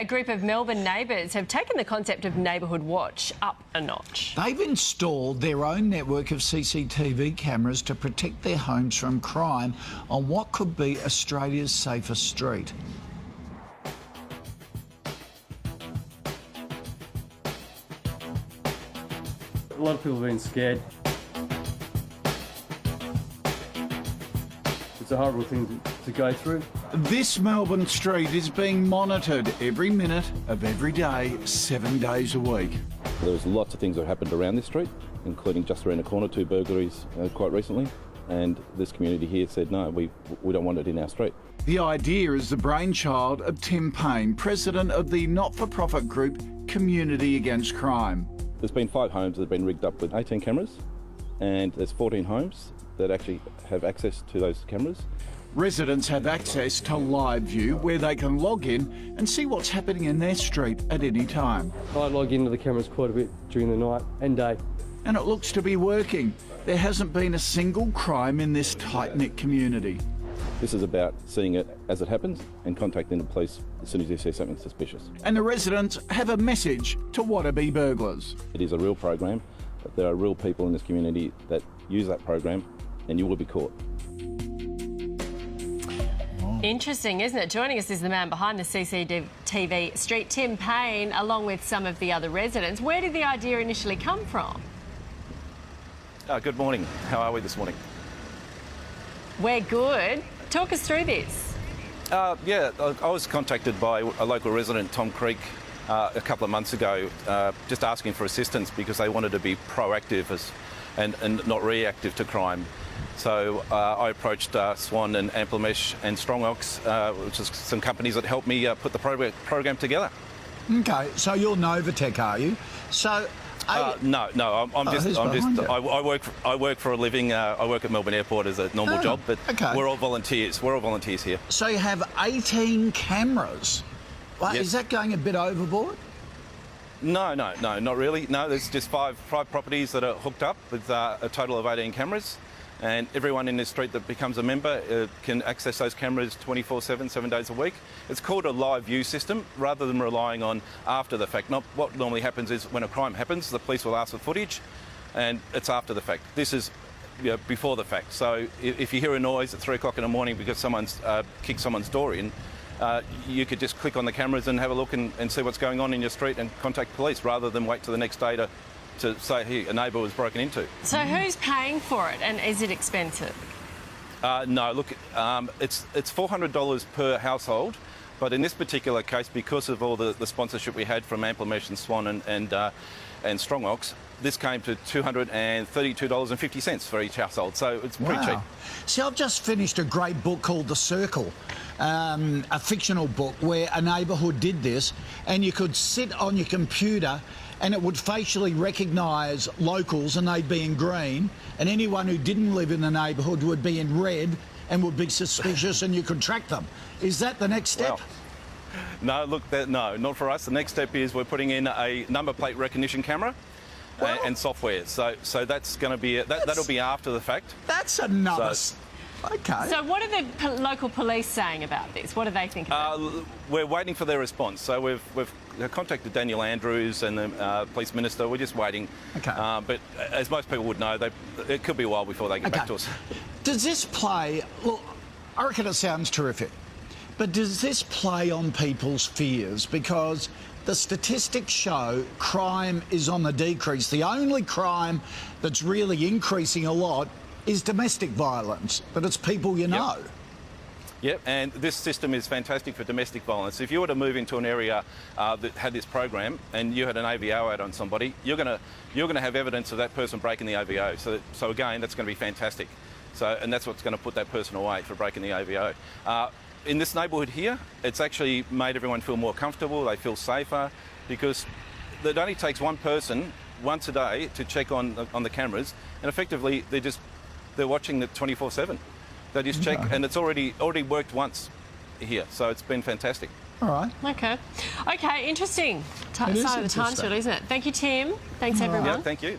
A group of Melbourne neighbours have taken the concept of neighbourhood watch up a notch. They've installed their own network of CCTV cameras to protect their homes from crime on what could be Australia's safest street. A lot of people have been scared. It's a horrible thing to go through. This Melbourne street is being monitored every minute of every day, 7 days a week. There was lots of things that happened around this street, including just around the corner, 2 burglaries quite recently. And this community here said, no, we don't want it in our street. The idea is the brainchild of Tim Payne, president of the not-for-profit group Community Against Crime. There's been 5 homes that have been rigged up with 18 cameras, and there's 14 homes that actually have access to those cameras. Residents have access to Live View, where they can log in and see what's happening in their street at any time. I log into the cameras quite a bit during the night and day. And it looks to be working. There hasn't been a single crime in this tight-knit community. This is about seeing it as it happens and contacting the police as soon as you see something suspicious. And the residents have a message to wannabe burglars. It is a real program. There are real people in this community that use that program, and you will be caught. Interesting, isn't it? Joining us is the man behind the CCTV street, Tim Payne, along with some of the other residents. Where did the idea initially come from? Good morning. How are we this morning? We're good. Talk us through this. Yeah, I was contacted by a local resident, Tom Creek, a couple of months ago, just asking for assistance because they wanted to be proactive and not reactive to crime. So I approached Swann and Amplimesh and Strongox, which is some companies that helped me put the program together. Okay, so you're Novatech, are you? So. No, I work for a living. I work at Melbourne Airport as a normal job, but okay. We're all volunteers. We're all volunteers here. So you have 18 cameras. Well, yes. Is that going a bit overboard? No, not really. No, there's just five properties that are hooked up with a total of 18 cameras, and everyone in this street that becomes a member can access those cameras 24/7, 7 days a week. It's called a live view system, rather than relying on after the fact. What normally happens is when a crime happens, the police will ask for footage, and it's after the fact. This is before the fact. So if you hear a noise at 3 o'clock in the morning because someone's kicked someone's door in, you could just click on the cameras and have a look and see what's going on in your street and contact police, rather than wait till the next day to say, hey, a neighbour was broken into. So who's paying for it, and is it expensive? No, look, it's $400 per household, but in this particular case, because of all the sponsorship we had from Amplimesh and Swann and Strongox, this came to $232.50 for each household, so it's pretty cheap. See, I've just finished a great book called The Circle, a fictional book where a neighbourhood did this, and you could sit on your computer and it would facially recognise locals and they'd be in green, and anyone who didn't live in the neighbourhood would be in red and would be suspicious and you could track them. Is that the next step? Well, no, look, no, not for us. The next step is we're putting in a number plate recognition camera and software. So that's going to be, that'll be after the fact. That's another... Okay. So what are the local police saying about this? What do they think about it? We're waiting for their response. So we've contacted Daniel Andrews and the police minister. We're just waiting. Okay. But as most people would know, it could be a while before they get back to us. Does this play... Look, I reckon it sounds terrific. But does this play on people's fears? Because the statistics show crime is on the decrease. The only crime that's really increasing a lot is domestic violence, but it's people you know. Yep, and this system is fantastic for domestic violence. If you were to move into an area that had this program and you had an AVO out on somebody, you're gonna have evidence of that person breaking the AVO. So again, that's going to be fantastic. And that's what's going to put that person away for breaking the AVO. In this neighbourhood here, it's actually made everyone feel more comfortable. They feel safer because it only takes one person once a day to check on the cameras, and effectively they're watching it 24/7. They just check, and it's already worked once here, so it's been fantastic. All right. Okay, interesting. Sign of the times, really, isn't it? Thank you, Tim. Thanks, everyone. Yeah, thank you.